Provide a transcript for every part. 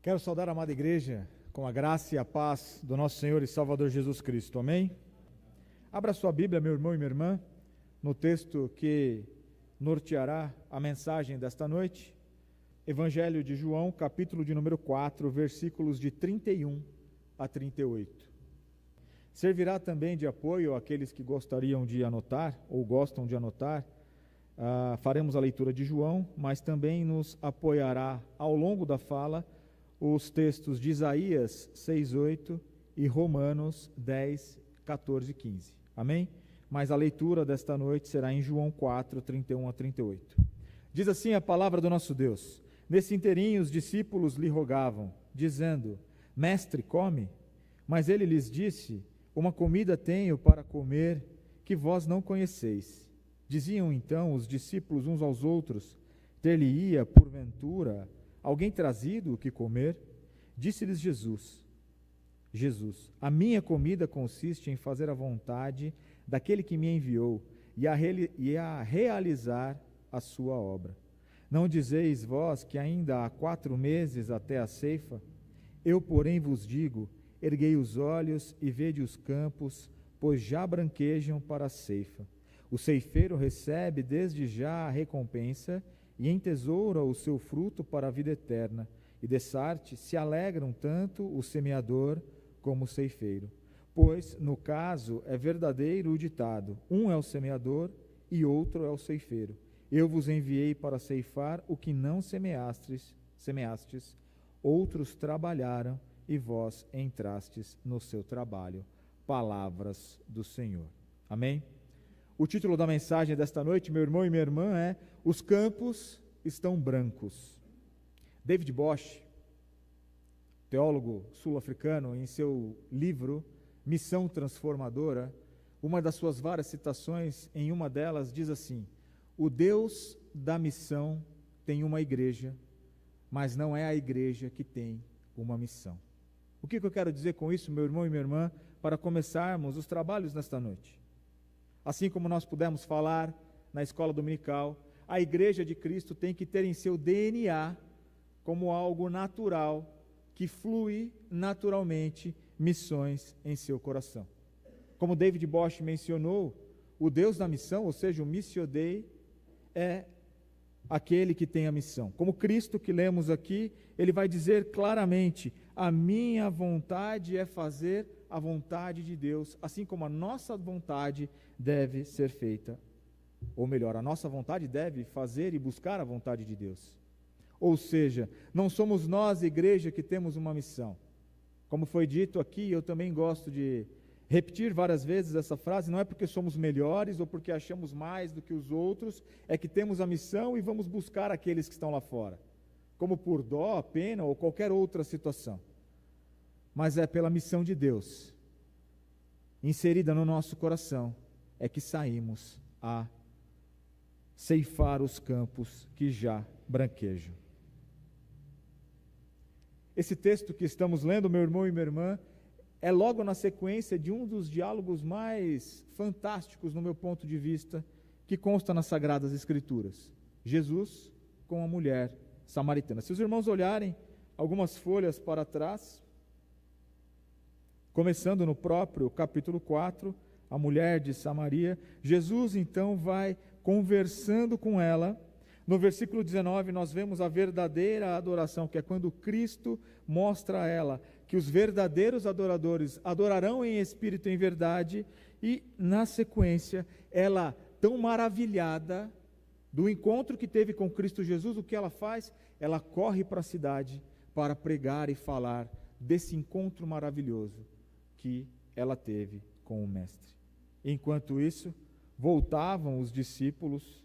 Quero saudar a amada igreja com a graça e a paz do nosso Senhor e Salvador Jesus Cristo. Amém? Abra sua Bíblia, meu irmão e minha irmã, no texto que norteará a mensagem desta noite. Evangelho de João, capítulo de número 4, versículos de 31 a 38. Servirá também de apoio àqueles que gostariam de anotar ou gostam de anotar. Faremos a leitura de João, mas também nos apoiará ao longo da fala os textos de Isaías 6:8 e Romanos 10:14 e 15. Amém? Mas a leitura desta noite será em João 4, 31 a 38. Diz assim a palavra do nosso Deus: Nesse inteirinho os discípulos lhe rogavam, dizendo: Mestre, come. Mas ele lhes disse: Uma comida tenho para comer que vós não conheceis. Diziam então os discípulos uns aos outros: Ter-lhe-ia, porventura, alguém trazido o que comer? Disse-lhes Jesus: A minha comida consiste em fazer a vontade daquele que me enviou e a realizar a sua obra. Não dizeis vós que ainda há 4 meses até a ceifa? Eu, porém, vos digo: erguei os olhos e vede os campos, pois já branquejam para a ceifa. O ceifeiro recebe desde já a recompensa e entesoura o seu fruto para a vida eterna, e dessarte se alegram tanto o semeador como o ceifeiro. Pois, no caso, é verdadeiro o ditado: um é o semeador e outro é o ceifeiro. Eu vos enviei para ceifar o que não semeastes, outros trabalharam e vós entrastes no seu trabalho. Palavras do Senhor. Amém? O título da mensagem desta noite, meu irmão e minha irmã, é: Os campos estão brancos. David Bosch, teólogo sul-africano, em seu livro Missão Transformadora, uma das suas várias citações, em uma delas diz assim: o Deus da missão tem uma igreja, mas não é a igreja que tem uma missão. O que eu quero dizer com isso, meu irmão e minha irmã, para começarmos os trabalhos nesta noite? Assim como nós pudemos falar na escola dominical, a igreja de Cristo tem que ter em seu DNA, como algo natural, que flui naturalmente, missões em seu coração. Como David Bosch mencionou, o Deus da missão, ou seja, o Missio Dei, é aquele que tem a missão. Como Cristo, que lemos aqui, ele vai dizer claramente: a minha vontade é fazer a vontade de Deus, assim como a nossa vontade deve ser feita. Ou melhor, a nossa vontade deve fazer e buscar a vontade de Deus. Ou seja, não somos nós, igreja, que temos uma missão. Como foi dito aqui, eu também gosto de repetir várias vezes essa frase: não é porque somos melhores ou porque achamos mais do que os outros, é que temos a missão e vamos buscar aqueles que estão lá fora, como por dó, pena ou qualquer outra situação. Mas é pela missão de Deus, inserida no nosso coração, é que saímos a ceifar os campos que já branquejam. Esse texto que estamos lendo, meu irmão e minha irmã, é logo na sequência de um dos diálogos mais fantásticos, no meu ponto de vista, que consta nas Sagradas Escrituras. Jesus com a mulher samaritana. Se os irmãos olharem algumas folhas para trás, começando no próprio capítulo 4, a mulher de Samaria, Jesus então vai conversando com ela. No versículo 19 nós vemos a verdadeira adoração, que é quando Cristo mostra a ela que os verdadeiros adoradores adorarão em espírito e em verdade, e na sequência, ela, tão maravilhada do encontro que teve com Cristo Jesus, o que ela faz? Ela corre para a cidade para pregar e falar desse encontro maravilhoso que ela teve com o Mestre. Enquanto isso, voltavam os discípulos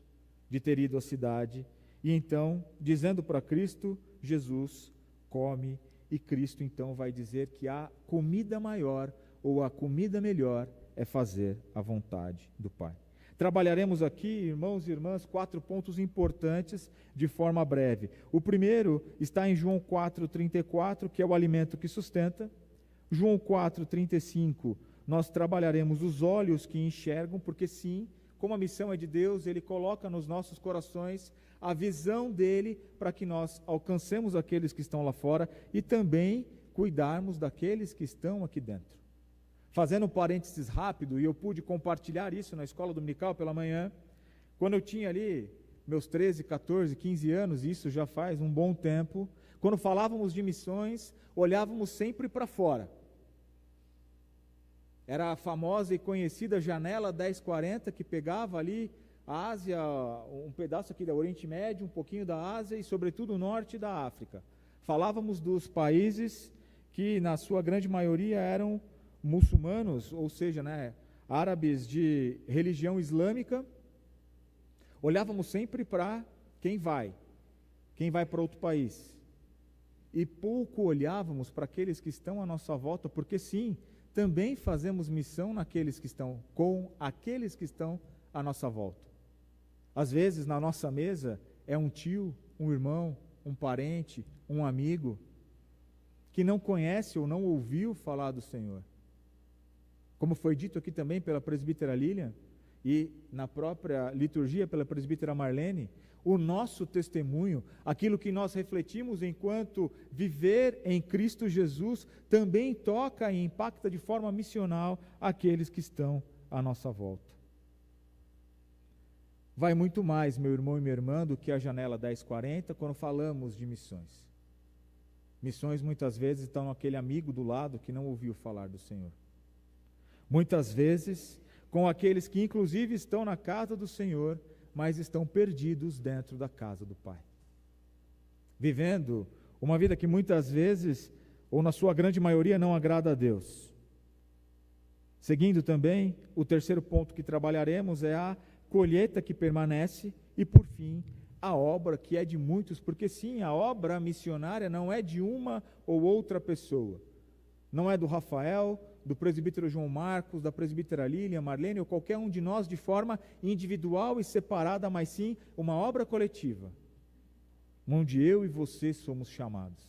de ter ido à cidade, e então, dizendo para Cristo, Jesus come, e Cristo então vai dizer que a comida maior, ou a comida melhor, é fazer a vontade do Pai. Trabalharemos aqui, irmãos e irmãs, 4 pontos importantes de forma breve. O primeiro está em João 4,34, que é o alimento que sustenta. João 4,35, nós trabalharemos os olhos que enxergam, porque sim, como a missão é de Deus, Ele coloca nos nossos corações a visão dEle para que nós alcancemos aqueles que estão lá fora e também cuidarmos daqueles que estão aqui dentro. Fazendo um parênteses rápido, e eu pude compartilhar isso na escola dominical pela manhã, quando eu tinha ali meus 13, 14, 15 anos, isso já faz um bom tempo, quando falávamos de missões, olhávamos sempre para fora. Era a famosa e conhecida janela 1040, que pegava ali a Ásia, um pedaço aqui do Oriente Médio, um pouquinho da Ásia e sobretudo o norte da África. Falávamos dos países que na sua grande maioria eram muçulmanos, ou seja, árabes de religião islâmica. Olhávamos sempre para quem vai para outro país. E pouco olhávamos para aqueles que estão à nossa volta, porque sim, também fazemos missão com aqueles que estão à nossa volta. Às vezes, na nossa mesa, é um tio, um irmão, um parente, um amigo, que não conhece ou não ouviu falar do Senhor. Como foi dito aqui também pela presbítera Lilian, e na própria liturgia pela presbítera Marlene, o nosso testemunho, aquilo que nós refletimos enquanto viver em Cristo Jesus, também toca e impacta de forma missional aqueles que estão à nossa volta. Vai muito mais, meu irmão e minha irmã, do que a janela 1040 quando falamos de missões. Missões muitas vezes estão naquele amigo do lado que não ouviu falar do Senhor. Muitas vezes com aqueles que inclusive estão na casa do Senhor, mas estão perdidos dentro da casa do Pai. Vivendo uma vida que muitas vezes, ou na sua grande maioria, não agrada a Deus. Seguindo também, o terceiro ponto que trabalharemos é a colheita que permanece e, por fim, a obra que é de muitos, porque sim, a obra missionária não é de uma ou outra pessoa. Não é do Rafael, do presbítero João Marcos, da presbítera Lilian, Marlene, ou qualquer um de nós de forma individual e separada, mas sim uma obra coletiva, onde eu e você somos chamados.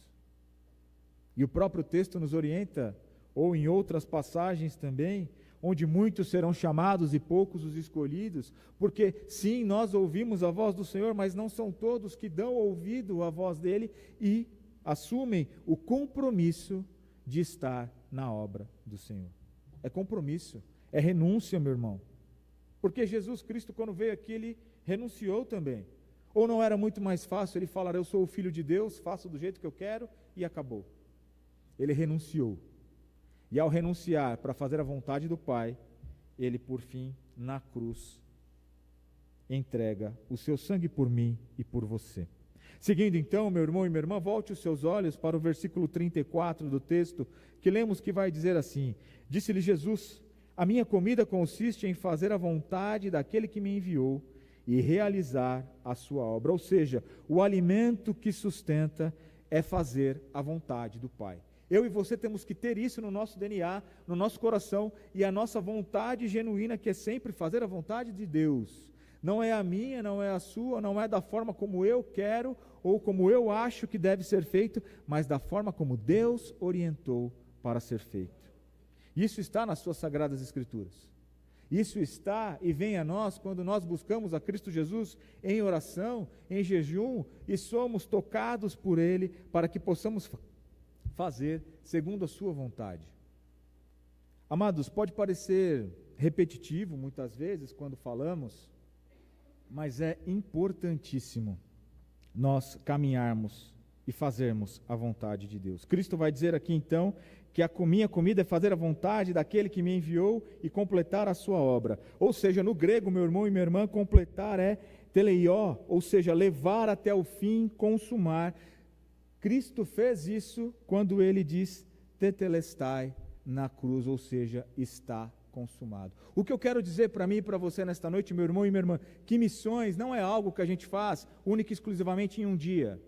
E o próprio texto nos orienta, ou em outras passagens também, onde muitos serão chamados e poucos os escolhidos, porque sim, nós ouvimos a voz do Senhor, mas não são todos que dão ouvido à voz dele e assumem o compromisso de estar na obra do Senhor. É compromisso, é renúncia, meu irmão. Porque Jesus Cristo, quando veio aqui, ele renunciou também. Ou não era muito mais fácil ele falar, eu sou o Filho de Deus, faço do jeito que eu quero, e acabou. Ele renunciou. E ao renunciar para fazer a vontade do Pai, ele, por fim, na cruz, entrega o seu sangue por mim e por você. Seguindo então, meu irmão e minha irmã, volte os seus olhos para o versículo 34 do texto, que lemos, que vai dizer assim: disse-lhe Jesus, a minha comida consiste em fazer a vontade daquele que me enviou e realizar a sua obra. Ou seja, o alimento que sustenta é fazer a vontade do Pai. Eu e você temos que ter isso no nosso DNA, no nosso coração, e a nossa vontade genuína, que é sempre fazer a vontade de Deus. Não é a minha, não é a sua, não é da forma como eu quero ou como eu acho que deve ser feito, mas da forma como Deus orientou para ser feito. Isso está nas suas sagradas Escrituras. Isso está e vem a nós quando nós buscamos a Cristo Jesus em oração, em jejum, e somos tocados por Ele para que possamos fazer segundo a sua vontade. Amados, pode parecer repetitivo muitas vezes quando falamos, mas é importantíssimo nós caminharmos e fazermos a vontade de Deus. Cristo vai dizer aqui então que a minha comida é fazer a vontade daquele que me enviou e completar a sua obra. Ou seja, no grego, meu irmão e minha irmã, completar é teleió, ou seja, levar até o fim, consumar. Cristo fez isso quando ele diz tetelestai na cruz, ou seja, está consumado. O que eu quero dizer para mim e para você nesta noite, meu irmão e minha irmã, que missões não é algo que a gente faz única e exclusivamente em um dia,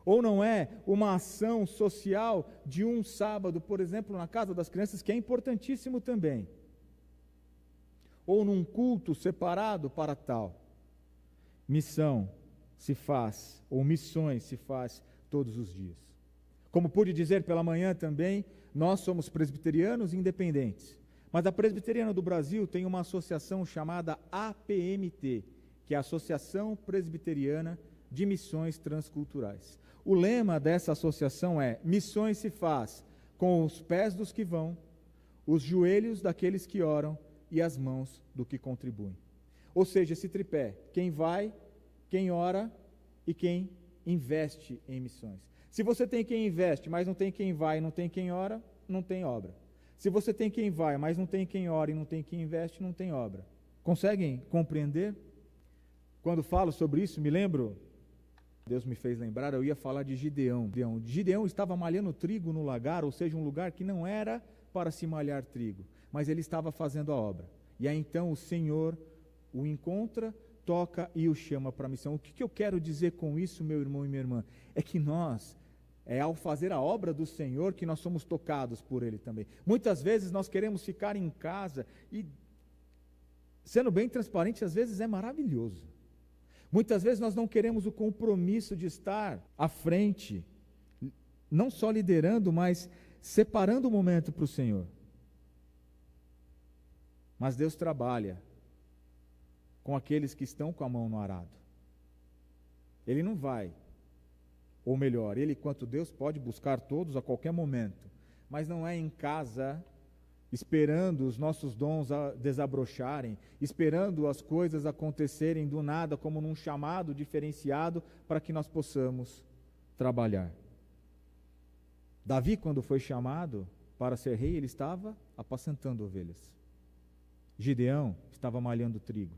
ou não é uma ação social de um sábado, por exemplo, na casa das crianças, que é importantíssimo também, ou num culto separado para tal. Missão se faz, ou missões se faz todos os dias. Como pude dizer pela manhã também, nós somos presbiterianos independentes, Mas a Presbiteriana do Brasil tem uma associação chamada APMT, que é a Associação Presbiteriana de Missões Transculturais. O lema dessa associação é: missões se faz com os pés dos que vão, os joelhos daqueles que oram e as mãos do que contribuem. Ou seja, esse tripé: quem vai, quem ora e quem investe em missões. Se você tem quem investe, mas não tem quem vai e não tem quem ora, não tem obra. Se você tem quem vai, mas não tem quem ora e não tem quem investe, não tem obra. Conseguem compreender? Quando falo sobre isso, me lembro, Deus me fez lembrar, eu ia falar de Gideão. Gideão estava malhando trigo no lagar, ou seja, um lugar que não era para se malhar trigo, mas ele estava fazendo a obra. E aí então o Senhor o encontra, toca e o chama para a missão. O que eu quero dizer com isso, meu irmão e minha irmã? É que nós, ao fazer a obra do Senhor, que nós somos tocados por Ele também. Muitas vezes nós queremos ficar em casa e, sendo bem transparente, às vezes é maravilhoso. Muitas vezes nós não queremos o compromisso de estar à frente, não só liderando, mas separando o momento para o Senhor. Mas Deus trabalha com aqueles que estão com a mão no arado. Ele não vai, ou melhor, Ele, quanto Deus, pode buscar todos a qualquer momento, mas não é em casa, esperando os nossos dons desabrocharem, esperando as coisas acontecerem do nada, como num chamado diferenciado, para que nós possamos trabalhar. Davi, quando foi chamado para ser rei, ele estava apacentando ovelhas. Gideão estava malhando trigo.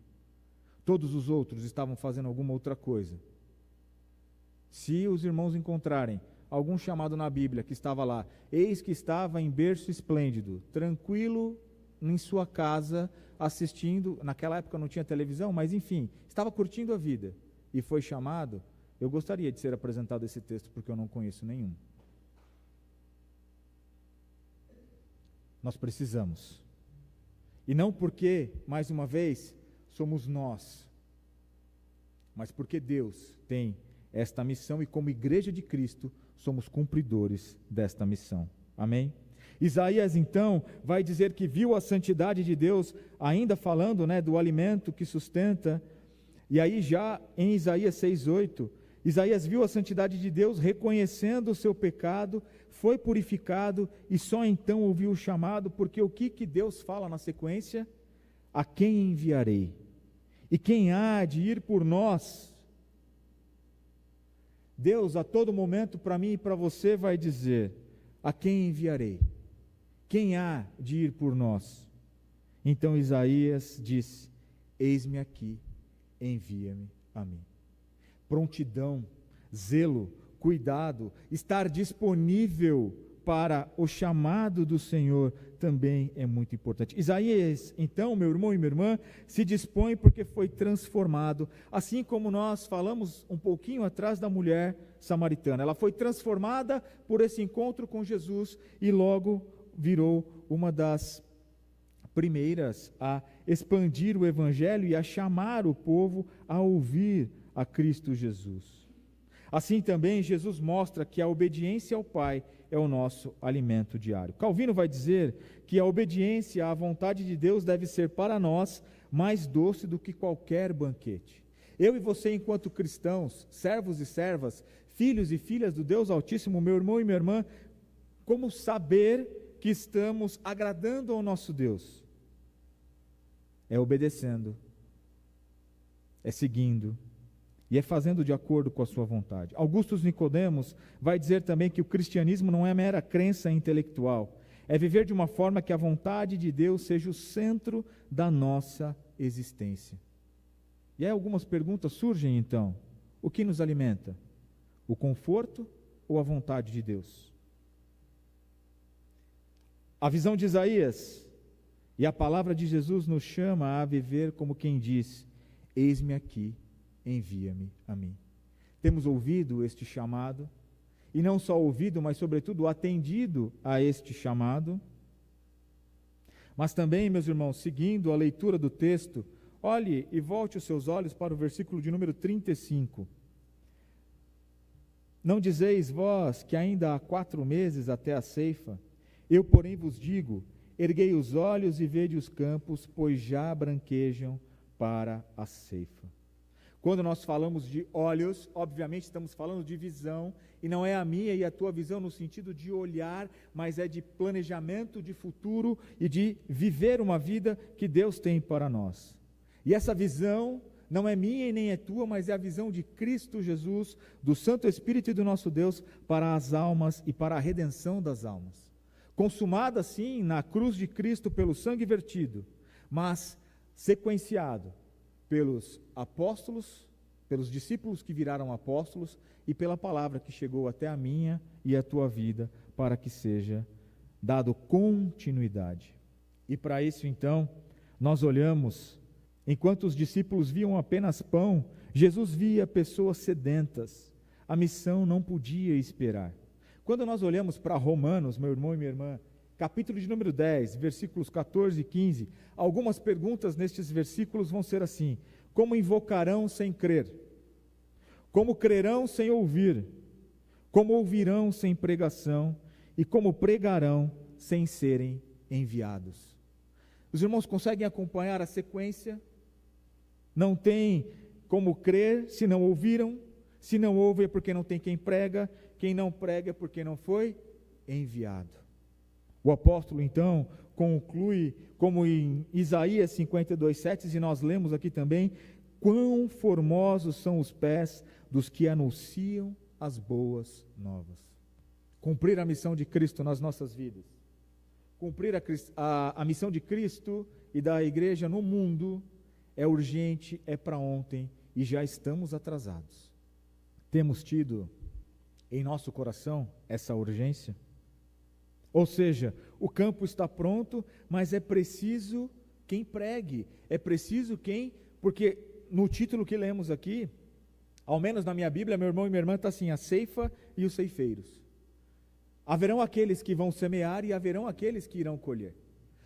Todos os outros estavam fazendo alguma outra coisa. Se os irmãos encontrarem algum chamado na Bíblia que estava lá: eis que estava em berço esplêndido, tranquilo em sua casa, assistindo, naquela época não tinha televisão, mas enfim, estava curtindo a vida, e foi chamado. Eu gostaria de ser apresentado esse texto, porque eu não conheço nenhum. Nós precisamos, e não porque, mais uma vez, somos nós, mas porque Deus tem esta missão, e como igreja de Cristo, somos cumpridores desta missão. Amém? Isaías, então, vai dizer que viu a santidade de Deus, ainda falando, do alimento que sustenta, e aí já em Isaías 6:8, Isaías viu a santidade de Deus, reconhecendo o seu pecado, foi purificado, e só então ouviu o chamado, porque o que Deus fala na sequência? A quem enviarei? E quem há de ir por nós? Deus, a todo momento, para mim e para você, vai dizer: a quem enviarei? Quem há de ir por nós? Então Isaías disse: eis-me aqui, envia-me a mim. Prontidão, zelo, cuidado, estar disponível para o chamado do Senhor também é muito importante. Isaías, então, meu irmão e minha irmã, se dispõe porque foi transformado, assim como nós falamos um pouquinho atrás da mulher samaritana. Ela foi transformada por esse encontro com Jesus e logo virou uma das primeiras a expandir o Evangelho e a chamar o povo a ouvir a Cristo Jesus. Assim também Jesus mostra que a obediência ao Pai é o nosso alimento diário. Calvino vai dizer que a obediência à vontade de Deus deve ser para nós mais doce do que qualquer banquete. Eu e você, enquanto cristãos, servos e servas, filhos e filhas do Deus Altíssimo, meu irmão e minha irmã, como saber que estamos agradando ao nosso Deus? É obedecendo, é seguindo, e é fazendo de acordo com a sua vontade. Augustus Nicodemos vai dizer também que o cristianismo não é mera crença intelectual, é viver de uma forma que a vontade de Deus seja o centro da nossa existência. E aí algumas perguntas surgem então: o que nos alimenta? O conforto ou a vontade de Deus? A visão de Isaías e a palavra de Jesus nos chama a viver como quem diz: eis-me aqui, envia-me a mim. Temos ouvido este chamado, e não só ouvido, mas sobretudo atendido a este chamado. Mas também, meus irmãos, seguindo a leitura do texto, olhe e volte os seus olhos para o versículo de número 35. Não dizeis vós que ainda há 4 meses até a ceifa? Eu, porém, vos digo: erguei os olhos e vede os campos, pois já branquejam para a ceifa. Quando nós falamos de olhos, obviamente estamos falando de visão, e não é a minha e a tua visão no sentido de olhar, mas é de planejamento de futuro e de viver uma vida que Deus tem para nós. E essa visão não é minha e nem é tua, mas é a visão de Cristo Jesus, do Santo Espírito e do nosso Deus para as almas e para a redenção das almas. Consumada sim na cruz de Cristo pelo sangue vertido, mas sequenciado pelos apóstolos, pelos discípulos que viraram apóstolos e pela palavra que chegou até a minha e a tua vida para que seja dado continuidade. E para isso então, nós olhamos, enquanto os discípulos viam apenas pão, Jesus via pessoas sedentas. A missão não podia esperar. Quando nós olhamos para Romanos, meu irmão e minha irmã, capítulo de número 10, versículos 14 e 15, algumas perguntas nestes versículos vão ser assim: como invocarão sem crer? Como crerão sem ouvir? Como ouvirão sem pregação? E como pregarão sem serem enviados? Os irmãos conseguem acompanhar a sequência? Não tem como crer se não ouviram, se não ouvem é porque não tem quem prega, quem não prega é porque não foi enviado. O apóstolo então conclui, como em Isaías 52:7, e nós lemos aqui também: quão formosos são os pés dos que anunciam as boas novas. Cumprir a missão de Cristo nas nossas vidas, cumprir a missão de Cristo e da igreja no mundo é urgente, é para ontem e já estamos atrasados. Temos tido em nosso coração essa urgência? Ou seja, o campo está pronto, mas é preciso quem pregue, é preciso quem, porque no título que lemos aqui, ao menos na minha Bíblia, meu irmão e minha irmã, está assim: a ceifa e os ceifeiros. Haverão aqueles que vão semear e haverão aqueles que irão colher.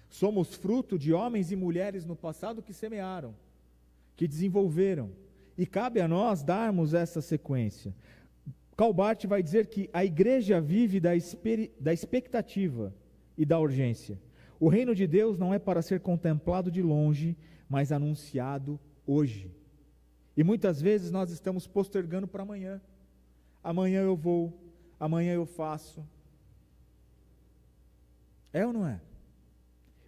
Somos fruto de homens e mulheres no passado que semearam, que desenvolveram, e cabe a nós darmos essa sequência. Calbart vai dizer que a igreja vive da expectativa e da urgência. O reino de Deus não é para ser contemplado de longe, mas anunciado hoje. E muitas vezes nós estamos postergando para amanhã. Amanhã eu vou, amanhã eu faço. É ou não é?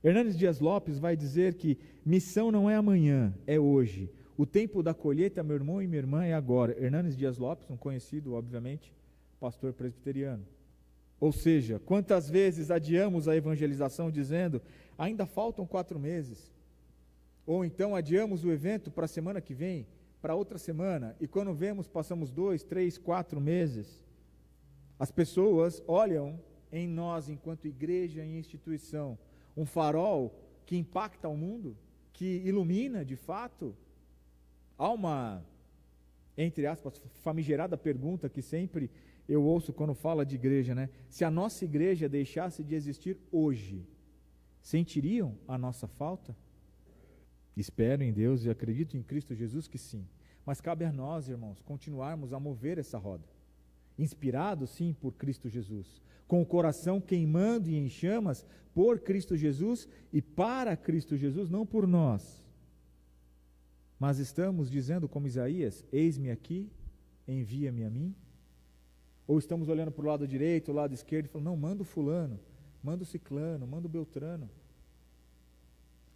Hernandes Dias Lopes vai dizer que missão não é amanhã, é hoje. O tempo da colheita, meu irmão e minha irmã, é agora. Hernandes Dias Lopes, um conhecido, obviamente, pastor presbiteriano. Ou seja, quantas vezes adiamos a evangelização dizendo: ainda faltam 4 meses. Ou então adiamos o evento para a semana que vem, para outra semana, e quando vemos, passamos 2, 3, 4 meses. As pessoas olham em nós, enquanto igreja e instituição, um farol que impacta o mundo, que ilumina de fato. Há uma, entre aspas, famigerada pergunta que sempre eu ouço quando fala de igreja, né? Se a nossa igreja deixasse de existir hoje, sentiriam a nossa falta? Espero em Deus e acredito em Cristo Jesus que sim. Mas cabe a nós, irmãos, continuarmos a mover essa roda. Inspirados, sim, por Cristo Jesus. Com o coração queimando e em chamas por Cristo Jesus e para Cristo Jesus, não por nós. Mas estamos dizendo como Isaías: eis-me aqui, envia-me a mim? Ou estamos olhando para o lado direito, o lado esquerdo e falando: não, manda o fulano, manda o ciclano, manda o beltrano.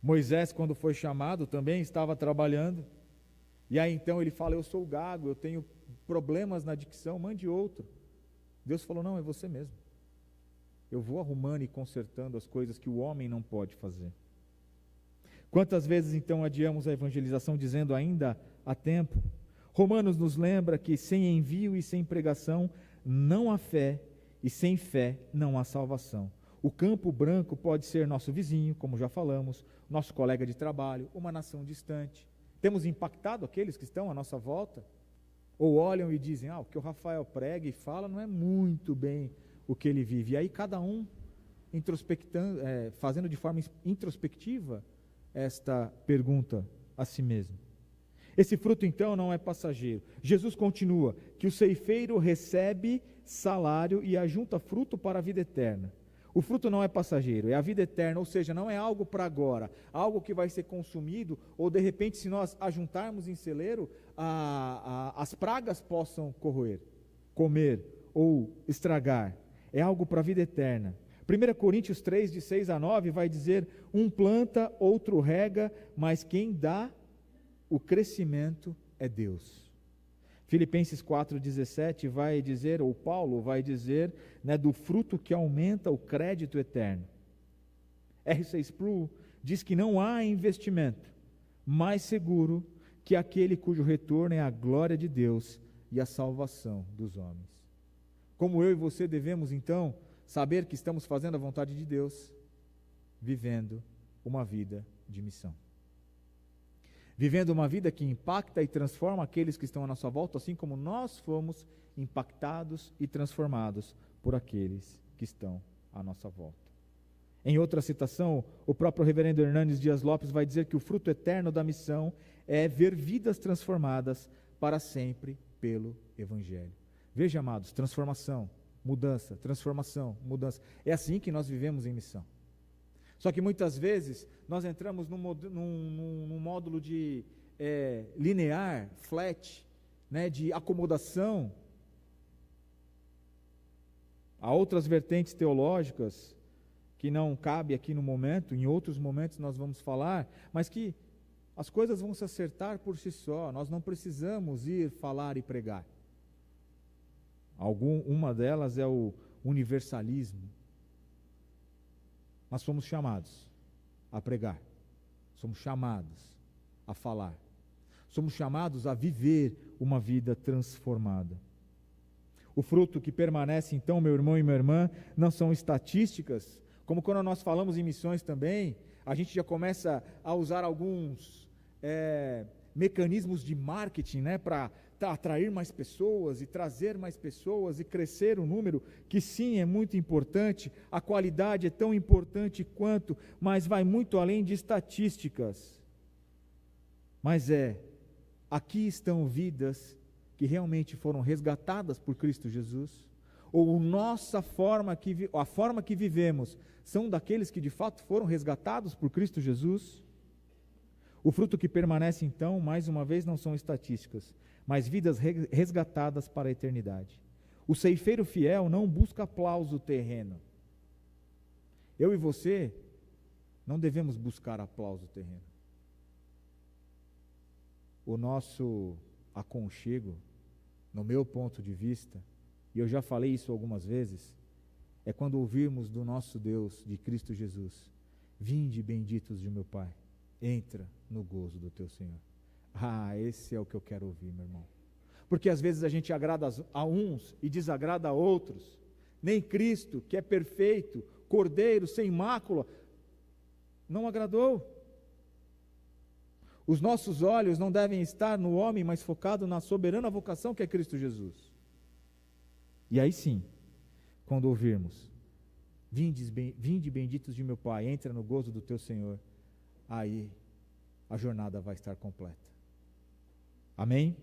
Moisés, quando foi chamado, também estava trabalhando, e aí então ele fala: eu sou gago, eu tenho problemas na dicção, mande outro. Deus falou: não, é você mesmo. Eu vou arrumando e consertando as coisas que o homem não pode fazer. Quantas vezes então adiamos a evangelização dizendo: ainda há tempo? Romanos nos lembra que sem envio e sem pregação não há fé, e sem fé não há salvação. O campo branco pode ser nosso vizinho, como já falamos, nosso colega de trabalho, uma nação distante. Temos impactado aqueles que estão à nossa volta? Ou olham e dizem: o que o Rafael prega e fala não é muito bem o que ele vive. E aí cada um introspectando, fazendo de forma introspectiva esta pergunta a si mesmo. Esse fruto então não é passageiro. Jesus continua que o ceifeiro recebe salário e ajunta fruto para a vida eterna. O fruto não é passageiro, é a vida eterna, ou seja, não é algo para agora, algo que vai ser consumido, ou de repente, se nós ajuntarmos em celeiro, as pragas possam comer ou estragar. É algo para a vida eterna. 1 Coríntios 3, de 6 a 9, vai dizer: um planta, outro rega, mas quem dá o crescimento é Deus. Filipenses 4,17 vai dizer, ou Paulo vai dizer, né, do fruto que aumenta o crédito eterno. R6 Pro diz que não há investimento mais seguro que aquele cujo retorno é a glória de Deus e a salvação dos homens. Como eu e você devemos, então, saber que estamos fazendo a vontade de Deus, vivendo uma vida de missão. Vivendo uma vida que impacta e transforma aqueles que estão à nossa volta, assim como nós fomos impactados e transformados por aqueles que estão à nossa volta. Em outra citação, o próprio reverendo Hernanes Dias Lopes vai dizer que o fruto eterno da missão é ver vidas transformadas para sempre pelo Evangelho. Veja, amados, transformação, mudança, transformação, mudança. É assim que nós vivemos em missão. Só que muitas vezes nós entramos num módulo de linear, flat, né, de acomodação. Há outras vertentes teológicas que não cabe aqui no momento, em outros momentos nós vamos falar, mas que as coisas vão se acertar por si só, nós não precisamos ir falar e pregar. Uma delas é o universalismo. Nós somos chamados a pregar, somos chamados a falar, somos chamados a viver uma vida transformada. O fruto que permanece, então, meu irmão e minha irmã, não são estatísticas, como quando nós falamos em missões também, a gente já começa a usar alguns mecanismos de marketing, né, para atrair mais pessoas e trazer mais pessoas e crescer o número, que sim, é muito importante, a qualidade é tão importante quanto, mas vai muito além de estatísticas. Mas aqui estão vidas que realmente foram resgatadas por Cristo Jesus, ou a forma que vivemos são daqueles que de fato foram resgatados por Cristo Jesus. O fruto que permanece, então, mais uma vez, não são estatísticas, mas vidas resgatadas para a eternidade. O ceifeiro fiel não busca aplauso terreno. Eu e você não devemos buscar aplauso terreno. O nosso aconchego, no meu ponto de vista, e eu já falei isso algumas vezes, é quando ouvirmos do nosso Deus, de Cristo Jesus: vinde benditos de meu Pai, entra no gozo do teu Senhor. Esse é o que eu quero ouvir, meu irmão. Porque às vezes a gente agrada a uns e desagrada a outros. Nem Cristo, que é perfeito, cordeiro, sem mácula, não agradou. Os nossos olhos não devem estar no homem, mas focado na soberana vocação que é Cristo Jesus. E aí sim, quando ouvirmos: vinde benditos de meu Pai, entra no gozo do teu Senhor, aí a jornada vai estar completa. Amém?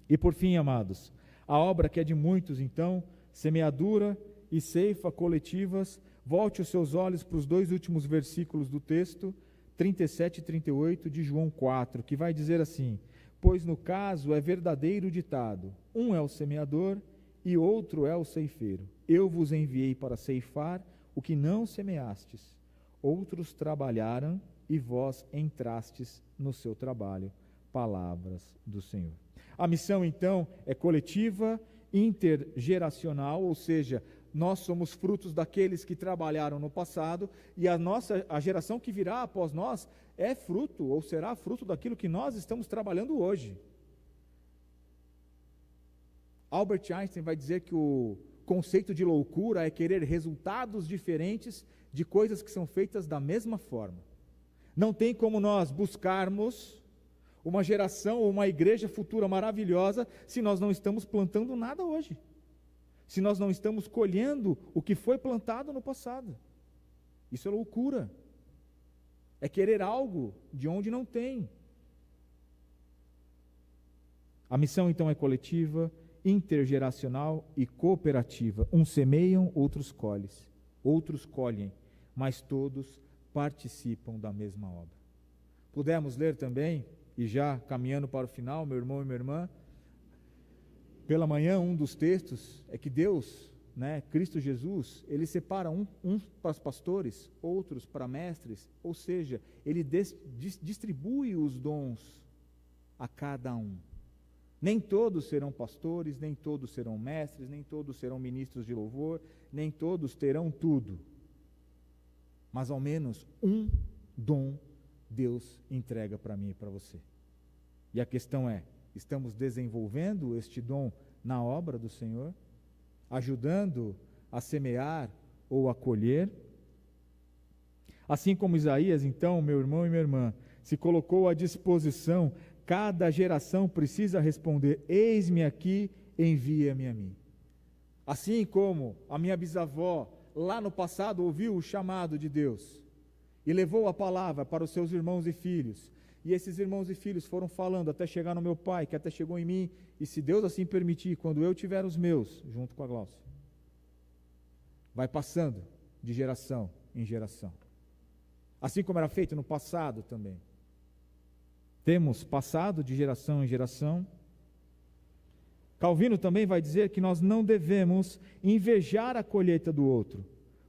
E por fim, amados, a obra que é de muitos, então, semeadura e ceifa coletivas. Volte os seus olhos para os 2 últimos versículos do texto, 37 e 38 de João 4, que vai dizer assim: pois no caso é verdadeiro ditado, um é o semeador e outro é o ceifeiro. Eu vos enviei para ceifar o que não semeastes. Outros trabalharam e vós entrastes no seu trabalho. Palavras do Senhor. A missão, então, é coletiva, intergeracional, ou seja, nós somos frutos daqueles que trabalharam no passado, e a geração que virá após nós é fruto, ou será fruto daquilo que nós estamos trabalhando hoje. Albert Einstein vai dizer que o conceito de loucura é querer resultados diferentes de coisas que são feitas da mesma forma. Não tem como nós buscarmos uma geração ou uma igreja futura maravilhosa se nós não estamos plantando nada hoje, se nós não estamos colhendo o que foi plantado no passado. Isso é loucura, é querer algo de onde não tem. A missão então é coletiva, intergeracional e cooperativa. Uns semeiam, outros colhem. outros colhem, mas todos participam da mesma obra. Pudemos ler também, e já caminhando para o final, meu irmão e minha irmã, pela manhã, um dos textos é que Deus, Cristo Jesus, ele separa uns para os pastores, outros para mestres, ou seja, ele distribui os dons a cada um. Nem todos serão pastores, nem todos serão mestres, nem todos serão ministros de louvor, nem todos terão tudo. Mas ao menos um dom Deus entrega para mim e para você. E a questão é, estamos desenvolvendo este dom na obra do Senhor? Ajudando a semear ou a colher? Assim como Isaías, então, meu irmão e minha irmã, se colocou à disposição, cada geração precisa responder: eis-me aqui, envia-me a mim. Assim como a minha bisavó, lá no passado, ouviu o chamado de Deus e levou a palavra para os seus irmãos e filhos, e esses irmãos e filhos foram falando até chegar no meu pai, que até chegou em mim, e se Deus assim permitir, quando eu tiver os meus, junto com a Glaucia, vai passando de geração em geração. Assim como era feito no passado também. Temos passado de geração em geração. Calvino também vai dizer que nós não devemos invejar a colheita do outro,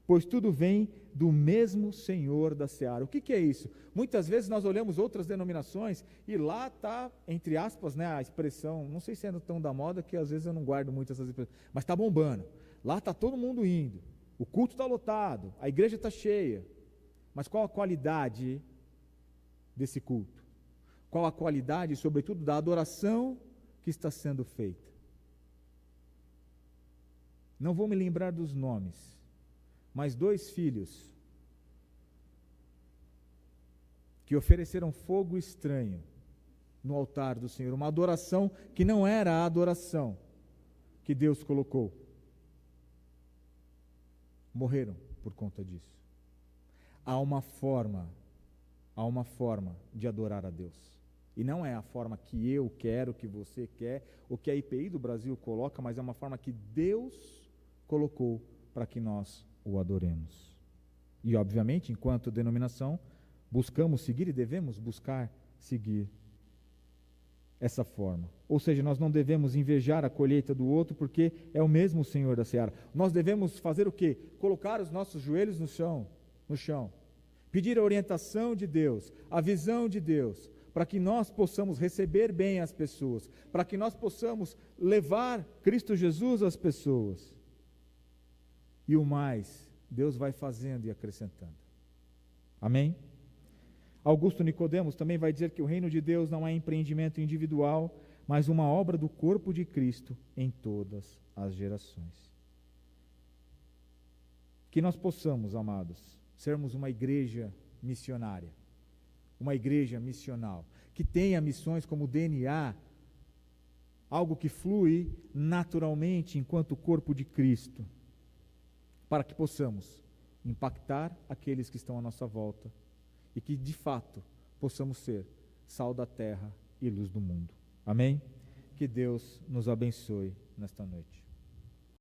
pois tudo vem do mesmo Senhor da seara. O que é isso? Muitas vezes nós olhamos outras denominações e lá está, entre aspas, a expressão, não sei se é tão da moda que às vezes eu não guardo muito essas expressões, mas está bombando. Lá está todo mundo indo, o culto está lotado, a igreja está cheia. Mas qual a qualidade desse culto? Qual a qualidade, sobretudo, da adoração que está sendo feita? Não vou me lembrar dos nomes, mas 2 filhos que ofereceram fogo estranho no altar do Senhor, uma adoração que não era a adoração que Deus colocou, morreram por conta disso. Há uma forma de adorar a Deus, e não é a forma que eu quero, que você quer, ou que a IPI do Brasil coloca, mas é uma forma que Deus colocou para que nós o adoremos. E obviamente, enquanto denominação, buscamos seguir e devemos buscar seguir essa forma. Ou seja, nós não devemos invejar a colheita do outro, porque é o mesmo Senhor da seara. Nós devemos fazer o quê? Colocar os nossos joelhos no chão, pedir a orientação de Deus, a visão de Deus, para que nós possamos receber bem as pessoas, para que nós possamos levar Cristo Jesus às pessoas. E o mais, Deus vai fazendo e acrescentando. Amém? Augusto Nicodemos também vai dizer que o reino de Deus não é empreendimento individual, mas uma obra do corpo de Cristo em todas as gerações. Que nós possamos, amados, sermos uma igreja missionária, uma igreja missional, que tenha missões como DNA, algo que flui naturalmente enquanto corpo de Cristo, para que possamos impactar aqueles que estão à nossa volta e que, de fato, possamos ser sal da terra e luz do mundo. Amém? Que Deus nos abençoe nesta noite.